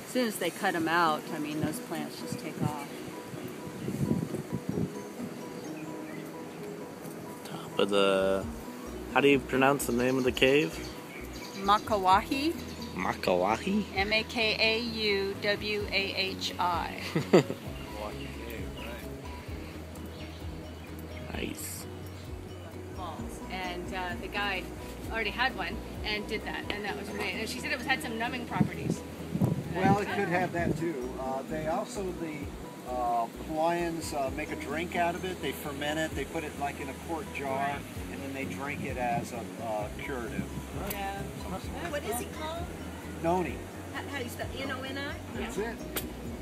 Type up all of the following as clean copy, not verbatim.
as soon as they cut them out, I mean, those plants just take off. Top of the, how do you pronounce the name of the cave? Makauwahi. Makauwahi? M-A-K-A-U-W-A-H-I. Makauwahi Cave, right. Nice. Falls. And the guide already had one and did that, and that was really, and she said it had some numbing properties. Well, it could have that too. They also, the Hawaiians make a drink out of it. They ferment it. They put it like in a quart jar, and then they drink it as a curative. Yeah. What is it called? Noni. How do you spell N-O-N-I? That's it.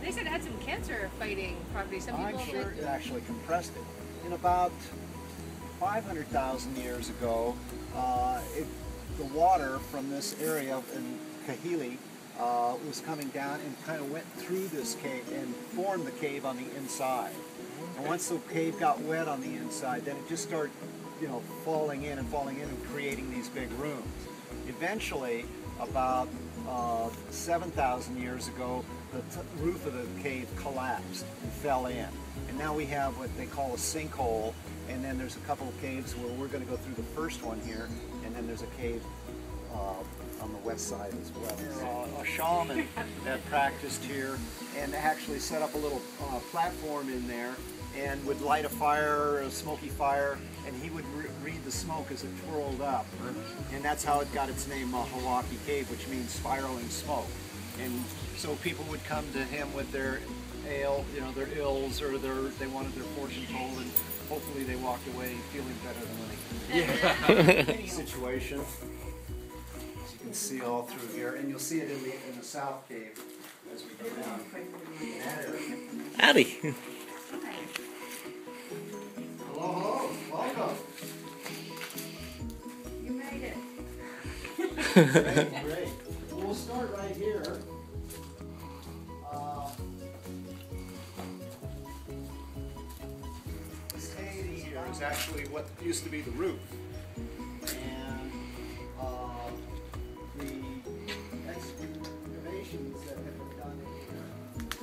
They said it had some cancer fighting properties. Some people I'm sure think- it actually compressed it. In about 500,000 years ago, the water from this area in Kahili was coming down and kind of went through this cave and formed the cave on the inside. And once the cave got wet on the inside, then it just started, you know, falling in and creating these big rooms. Eventually, about 7,000 years ago, the roof of the cave collapsed and fell in. And now we have what they call a sinkhole, and then there's a couple of caves where we're going to go through the first one here, and then there's a cave on the west side as well. A shaman that practiced here and actually set up a little platform in there and would light a fire, a smoky fire, and he would read the smoke as it twirled up. And that's how it got its name, Makauwahi Cave, which means spiraling smoke. And so people would come to him with their ale, you know, their ills, or they wanted their fortune told, and hopefully they walked away feeling better than when they came in. Any situation, as you can see all through here, and you'll see it in the south cave as we go down in that area. Howdy. Hello, welcome. You made it. Great. We'll start right here. This cave here is actually what used to be the roof. And the excavations that have been done in here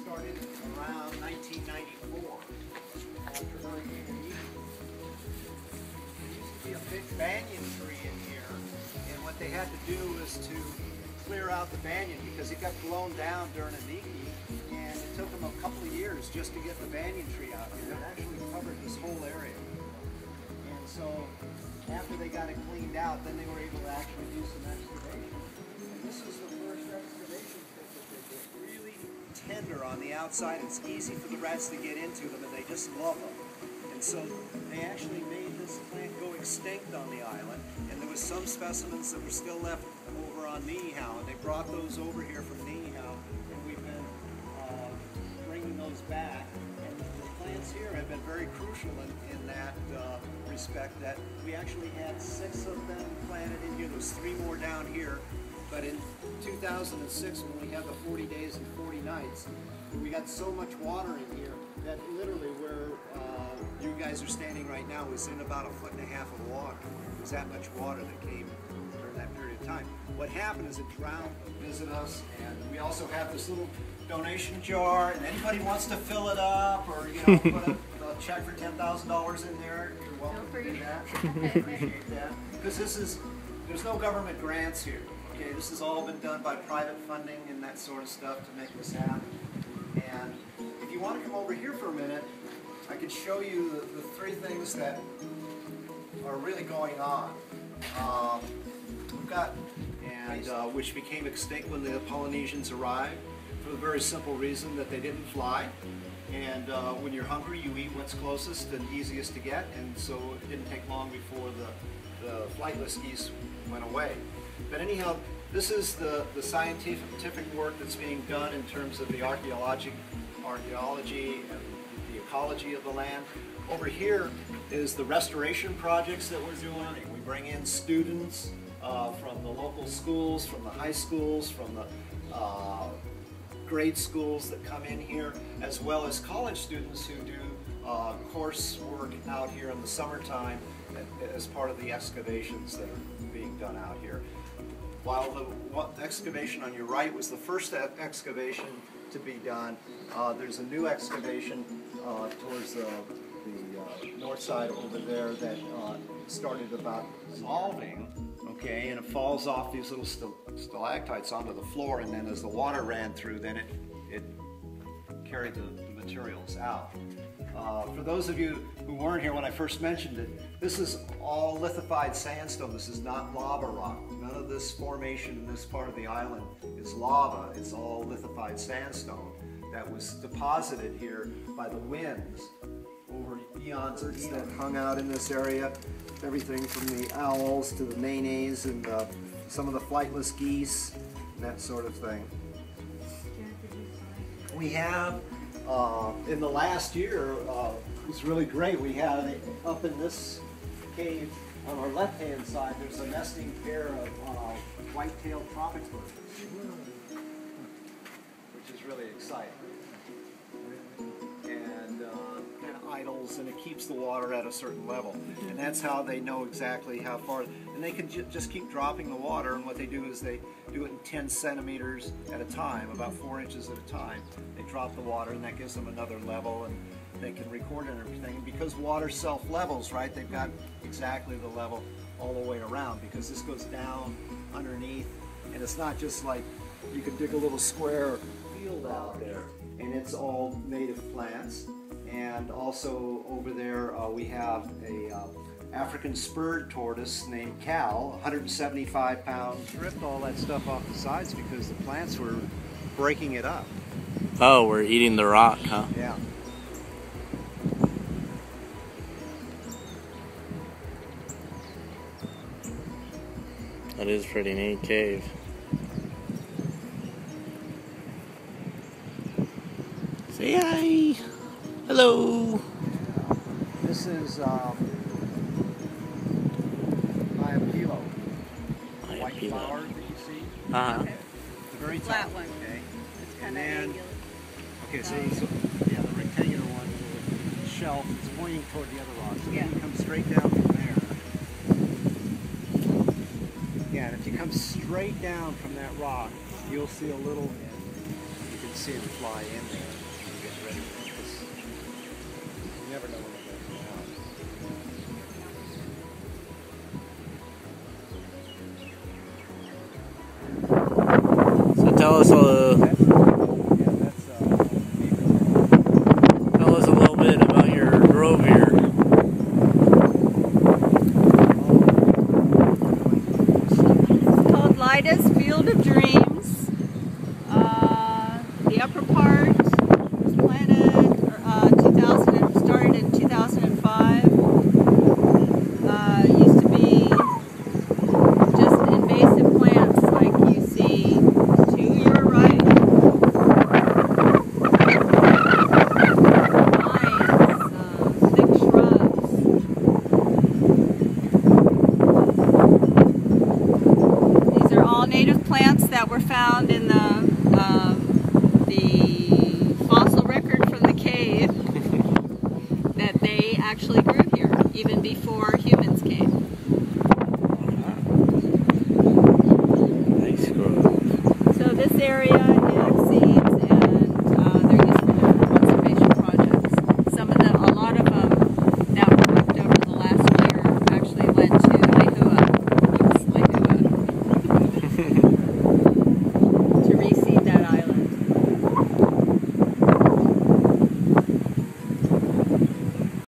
started around 1994 after Hurricane Ian. There used to be a big banyan tree in here, and what they had to do was to clear out the banyan because it got blown down during Aniki, and it took them a couple of years just to get the banyan tree out here. It actually covered this whole area. And so after they got it cleaned out, then they were able to actually do some excavation. And this is the first excavation pit that they did. Really tender on the outside. It's easy for the rats to get into them, and they just love them. And so they actually made this plant go extinct on the island, and there was some specimens that were still left over on Niihau, and they brought those over here from Niihau, and we've been bringing those back. And the plants here have been very crucial in that respect, that we actually had 6 of them planted in here. There's 3 more down here, but in 2006, when we had the 40 days and 40 nights, we got so much water in here that literally where you guys are standing right now was in about 1.5 feet of water. It was that much water that came during that period of time. What happened is it drowned. Visit us, and we also have this little donation jar, and anybody wants to fill it up or, you know, put a check for $10,000 in there, you're welcome to do that. We appreciate that. Because there's no government grants here. Okay, this has all been done by private funding and that sort of stuff to make this happen. And if you want to come over here for a minute, I could show you the 3 things that are really going on. We've got, which became extinct when the Polynesians arrived, for the very simple reason that they didn't fly. And when you're hungry, you eat what's closest and easiest to get, and so it didn't take long before the flightless geese went away. But anyhow, this is the scientific work that's being done in terms of the archaeology and the ecology of the land. Over here is the restoration projects that we're doing. We bring in students from the local schools, from the high schools, from the grade schools that come in here, as well as college students who do coursework out here in the summertime as part of the excavations that are being done out here. while the excavation on your right was the first excavation to be done, there's a new excavation towards the north side over there that started about dissolving, okay, and it falls off these little stalactites onto the floor, and then as the water ran through, then it carried the materials out. For those of you who weren't here when I first mentioned it, this is all lithified sandstone. This is not lava rock. None of this formation in this part of the island is lava. It's all lithified sandstone that was deposited here by the winds over eons that hung out in this area. Everything from the owls to the maynays and some of the flightless geese and that sort of thing. We have, in the last year, it was really great. We had up in this cave on our left-hand side, there's a nesting pair of white-tailed tropic birds, which is really exciting. And kind of idles, and it keeps the water at a certain level. And that's how they know exactly how far. And they can just keep dropping the water, and what they do is they do it in 10 centimeters at a time, about 4 inches at a time. They drop the water, and that gives them another level, and they can record and everything. And because water self-levels, right, they've got exactly the level all the way around, because this goes down underneath, and it's not just like you could dig a little square field out there, and it's all native plants. And also over there we have a African spurred tortoise named Cal, 175 pounds. Ripped all that stuff off the sides because the plants were breaking it up. Oh, we're eating the rock, huh? Yeah. That is a pretty neat cave. Say hi! Hello! This is Makauwahi white flower that you see. Uh-huh. Okay. The very top. Flat one. Okay. It's kind And of then- angular. Okay, so yeah, the rectangular one, the shelf is pointing toward the other rock. So Yeah. you come straight down from there. Yeah, and if you come straight down from that rock, you'll see a little. You can see it fly in there. You get ready for this. You never know when it goes out. So tell us a little bit about your grove here. It's called Lida's Field of Dreams. The upper part